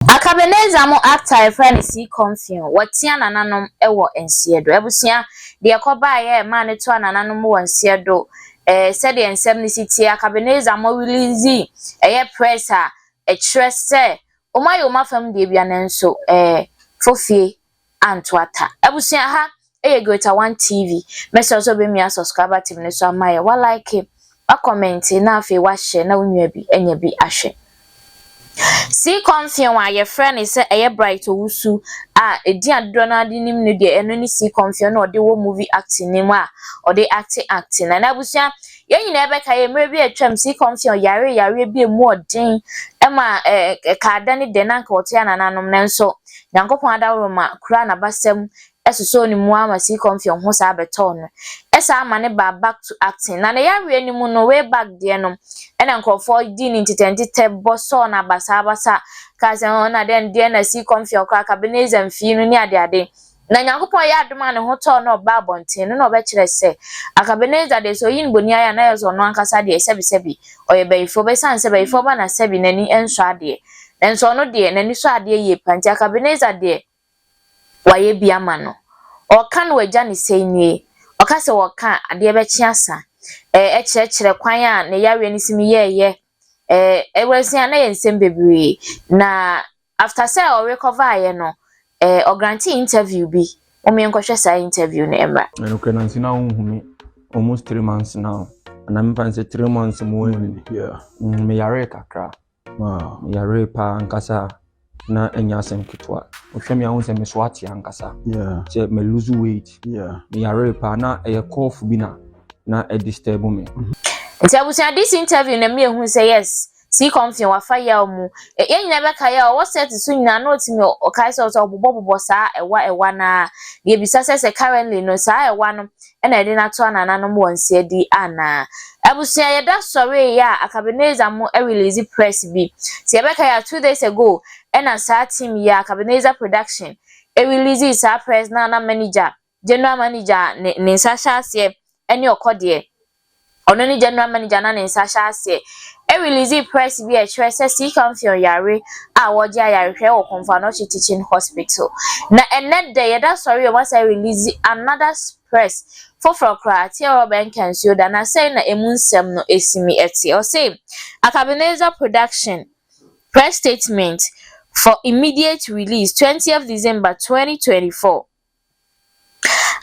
Akabeneza mo actor friend si confuse watia nananom ewo ensiedo ebusia de ekoba ye ma ne to nananom wo ensiedo said the ensem ni city Akabeneza mo release pressure trese omayo mafam de bia nenso fofie antwata ebusia ha Greater One TV message so be me subscriber team ne so amaye wa like wa comment na afi wa share na onua bi enya bi ahwe. See confuse wa your friend is say bright owusu edi adro na ade nim ne de eno ni see confuse na ode wo movie acting nim ode acting na abusia yen nyina ebe ka ye mre bi atwam see confuse yare bi emu odin ema ka da ne de na nka ote anananom na nso yankopon adawro ma kura na basem esoso ni mu ama see confuse ho sa beto no esa ama ne back to acting na yare ni mu no way back there no ena nkofo di ni ntitentite boso na basa ka se na den de na see confuse kwa Akabeneza mfi no ni ade na yankopon ya adoma ne ho to no ba bonten no obe kire se Akabeneza de so yin boni aya na yeso no ankasa de sebi oye bayifo be san se bayifo ba na sebi nani enso ade enso no de nani so ade ye panti Akabeneza de waye bia ma no oka no agya ne sei nie oka se woka ade be chiasa kire kwan a ne yare ni simi ye ewresia na yensem bebre na after say o recover aye no o grantee interview bi o me nkohwe sa interview na emra okay na ntina hunhumi almost 3 months now and I'm plan say 3 months more yeah me yare kakra me yare pa ankasa na enya sem kitwa ohwe me ahun se me so ate ankasa yeah say me lose weight yeah me yare pa na cough bi na disturb me nti abusia this interview na me ehun say yes see confuse wa fire mu yen nyina be ka ya o set so nyina na otimi o kai so obobo sa ewa na ye bisa se currently no sa ewa no na ede na to anananom wonse di ana abusia ye da sorry ya Akabeneza mo release press bi ti ye be ka ya 2 days ago na sa team ya Akabeneza production release sa press na manager general manager ne Sasha se eni okode ono ni general manager na Sasha se release press bi kire see confuse yare woje ayare hwe wo Komfanochi teaching hospital na ened de yeda sorry o must release another press for krati o ben kansuo da na say na emunsem no esimi eti o say Akabeneza production press statement for immediate release 20th December 2024.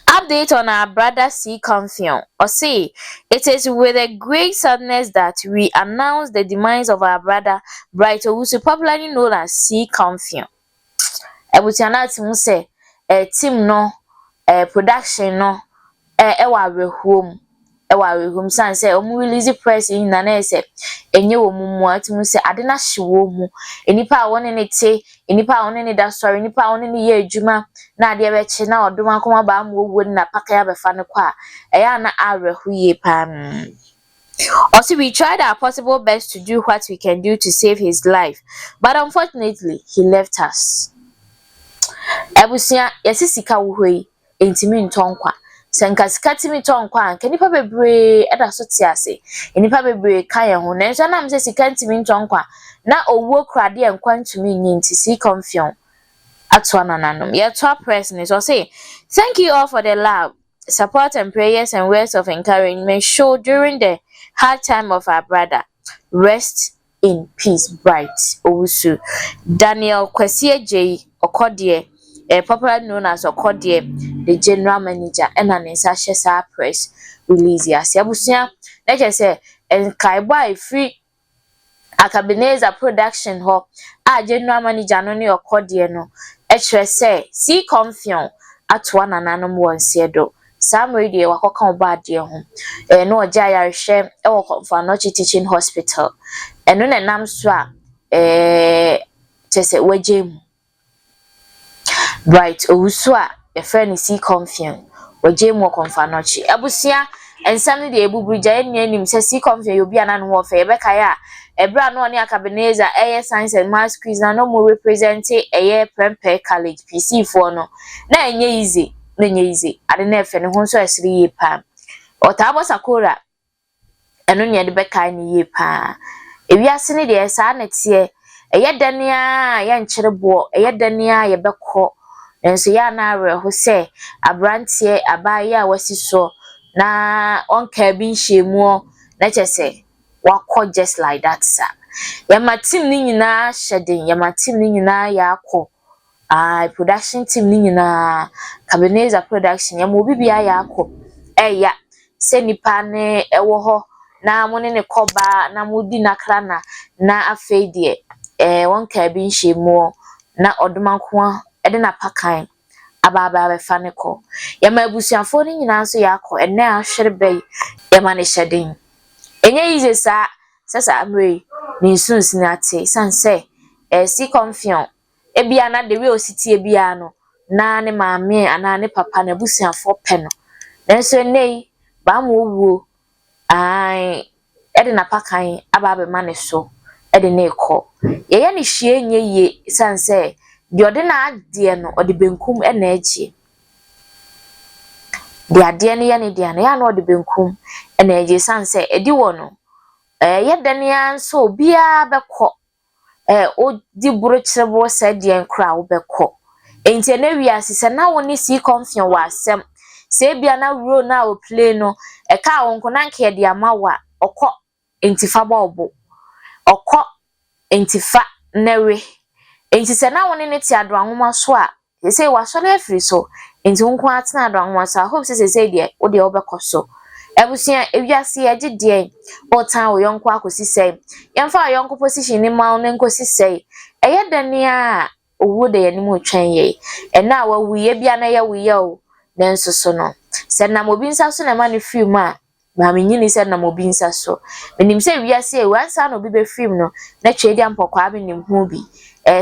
Update on our brother C Confuse. Or say, it is with a great sadness that we announce the demise of our brother Bright Owusu, popularly known as C Confuse. Ebutiana timu say, team no, production no, ewa rehum san say omu release press in na say enye wo mu atimu say ade na hye wo mu enipa a woni ne te enipa a woni ne da sorry enipa a woni ne ye adwuma na ade be che na odoma koma ba am wo na paka ya be fa ne kwa eya na arehu ye pam. Also, we tried our possible best to do what we can do to save his life, but unfortunately he left us. Ebusia yesisika wo hoi entimi ntonkwa senka sikatimi tonkwa anka nipa bebre eda so tiase nipa bebre kan ye ho na nso na mse sikantimi tonkwa na owuo krade enkwantumi nyinti see confuse atwa nananom ye to press ne so say thank you all for the love, support and prayers and words of encouragement shown during the hard time of our brother. Rest in peace, Bright Owusu. Daniel Kwesie J Okodie, popularly known as Okodie, the general manager, and an Sasha press release. Yabusia, like I say, and Kaiba free Akabeneza production ho general manager no ne Okodie no. Say, see confuse at one ananum once yedo. Some radio wakoka oba de ho no oja yarehwe e wo Komfanochi teaching hospital eno na nam so a chese wagem Bright Owusu a e friend see confuse wagem wo Komfanochi abusia ensam de ebubuja enim se see confuse obi ananu wo fe be kai a ebra no ne Akabeneza science and maths quiz na no mo represent Prempeh College PC for no na enye easy nenye easy ade na efe ne ho so asiri ye pa otabo sakora eno ne de beka ni ye pa ewiase ne de sa na tie eye dania ye nkyerebo eye dania ye bekọ enso ya na awe ho se abrantie abaye a wasiso na onka bi nhyiemu na kyese wakọ just like that sir yama team ni nyina hyeden yama team ni nyina ya akọ production team ni nyina Cabeneza production yama obi bia ya akọ eya se nipa ne ewo ho na mo ne koba na modi nakra na afei de wonka bi nhyiemu na odomanko ede na pakan ababa be fa ne ko yama abusuafo ni nyina so yakọ ene ahwere bai yama ne hyeden enye yize sa sasa amre ni sunsun ate sanse si confion ebia na de we ositi ebia no na ne maame ana ne papa na abusuafo pe no nenso nei ba mo wuo ai ede na pakan ababa ma ne so ede na ekọ ye ne hwie nye ye sanse de ode na ade no ode benkum na egie de ade ne ye ne de na ya na ode benkum na egie sanse edi wo no ye dania nso obia bekọ o di buru kyerebo sa de nkra wo bekọ enti na wiase se na wo ne si confion wa asem se bia na wuro na o play no ka wo nko na nke de amawa okọ enti fa bobo okọ enti fa newe enti se na wo ne ti ado anwoma so a se wa so le afiri so enti nko atena ado anwoma so I hope se de wo de obekọ so ebusia ewiase agide o tan wo yonko akosi sei yemfa yonko position ni ma ne nkosi sei eye dania owo de yani mu twen ye na wa wuye bia na ye wuye o nenso so no se na mobi nsa so na ma ne film a ma menyini se na mobi nsa so menim se wiase e wansa no bi be film no na twedi ampokwa abi nim hu bi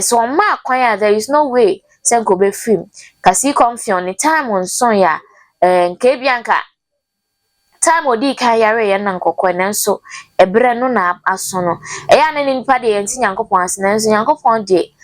so ma kwan ya there is no way se nko be film kasi confion ni time on son ya nke bia nka time odi kan yare ye nan kokko nenso ebre no na aso no eya ne nipa de yenti Nyankopon ase nenso Nyankopon de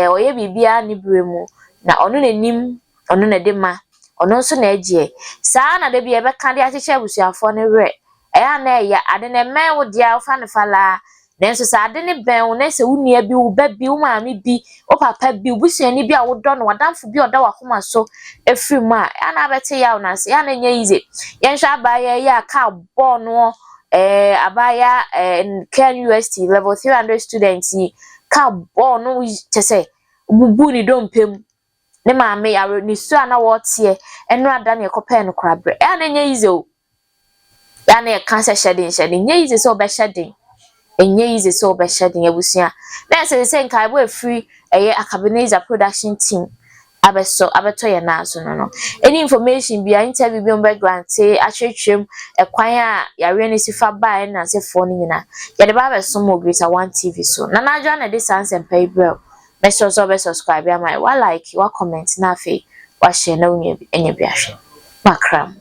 oye bibia ni bremu na ono nanim ono na de ma ono nso na agie saa na de bia be kan de acheche abusuafo ne re eya na eya ade na men wo dia wo fa ne fala nenso saa ade ne ben wo na se wunia bi wo ba bi wo maami bi wo papa bi obusuani bi a wo do no wadamfo bi oda wakoma so efiri mu a ya na bete ya na se ya na nya yize yenhwa abaya ya ka bo no abaya Ken University level 300 students ka bo no chese bubu ni dompem ne maame ya ni so ana wo tie eno ada na ekope no krabre ya na nya yize o ya na cancer shedding nya yize so be shedding enye yize so be shedding abusia na se nkai bo free Cabeneza production team abeto ye na so no any information bia interview bi on background say achwetwem ekwan a yare ne sifa ba na se fo ni nyina ye de ba be so mo Greater 1 TV so na na jo na de sans and pay bro make sure so be subscribe ya my wa like wa comment na fe wa share na onye bi ahwe makram